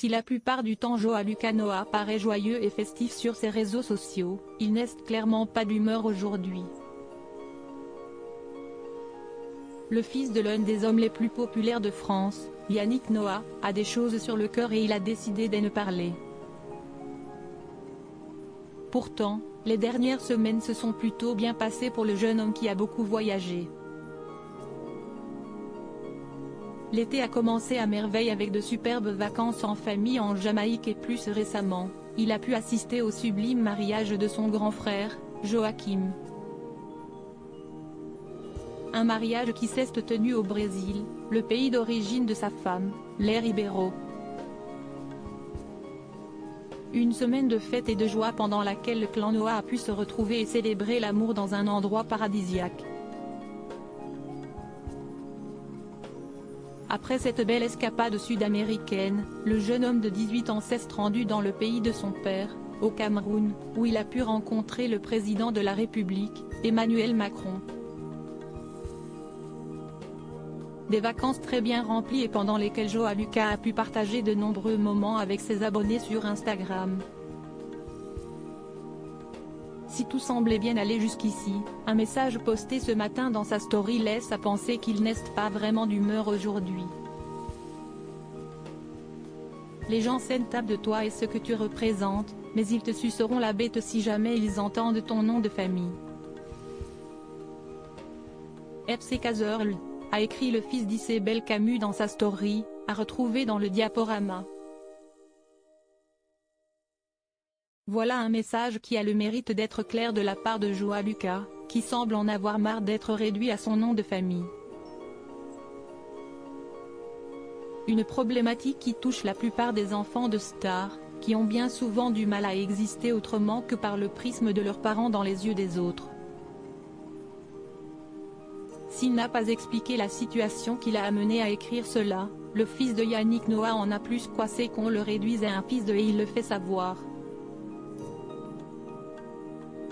Si la plupart du temps João Noah paraît joyeux et festif sur ses réseaux sociaux, il n'est clairement pas d'humeur aujourd'hui. Le fils de l'un des hommes les plus populaires de France, Yannick Noah, a des choses sur le cœur et il a décidé d'en parler. Pourtant, les dernières semaines se sont plutôt bien passées pour le jeune homme qui a beaucoup voyagé. L'été a commencé à merveille avec de superbes vacances en famille en Jamaïque et plus récemment, il a pu assister au sublime mariage de son grand frère, Joaquim. Un mariage qui s'est tenu au Brésil, le pays d'origine de sa femme, les Ribeiro. Une semaine de fête et de joie pendant laquelle le clan Noah a pu se retrouver et célébrer l'amour dans un endroit paradisiaque. Après cette belle escapade sud-américaine, le jeune homme de 18 ans s'est rendu dans le pays de son père, au Cameroun, où il a pu rencontrer le président de la République, Emmanuel Macron. Des vacances très bien remplies et pendant lesquelles João a pu partager de nombreux moments avec ses abonnés sur Instagram. Si tout semblait bien aller jusqu'ici, un message posté ce matin dans sa story laisse à penser qu'il n'est pas vraiment d'humeur aujourd'hui. Les gens s'entapent de toi et ce que tu représentes, mais ils te suceront la bête si jamais ils entendent ton nom de famille. FC Cazorla, a écrit le fils d'Isabelle Camus dans sa story, à retrouver dans le diaporama. Voilà un message qui a le mérite d'être clair de la part de João, qui semble en avoir marre d'être réduit à son nom de famille. Une problématique qui touche la plupart des enfants de stars, qui ont bien souvent du mal à exister autrement que par le prisme de leurs parents dans les yeux des autres. S'il n'a pas expliqué la situation qui l'a amené à écrire cela, le fils de Yannick Noah en a plus qu'assez qu'on le réduise à un fils de et il le fait savoir.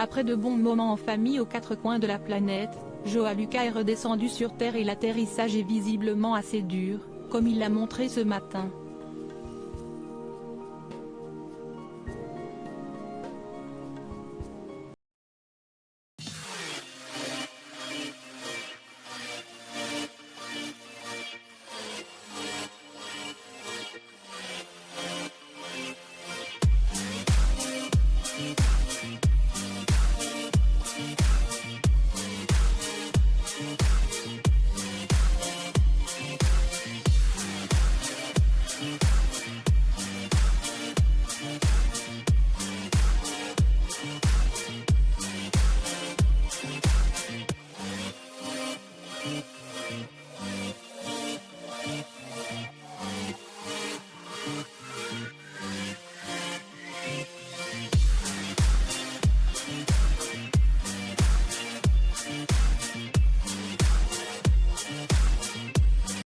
Après de bons moments en famille aux quatre coins de la planète, João est redescendu sur Terre et l'atterrissage est visiblement assez dur, comme il l'a montré ce matin.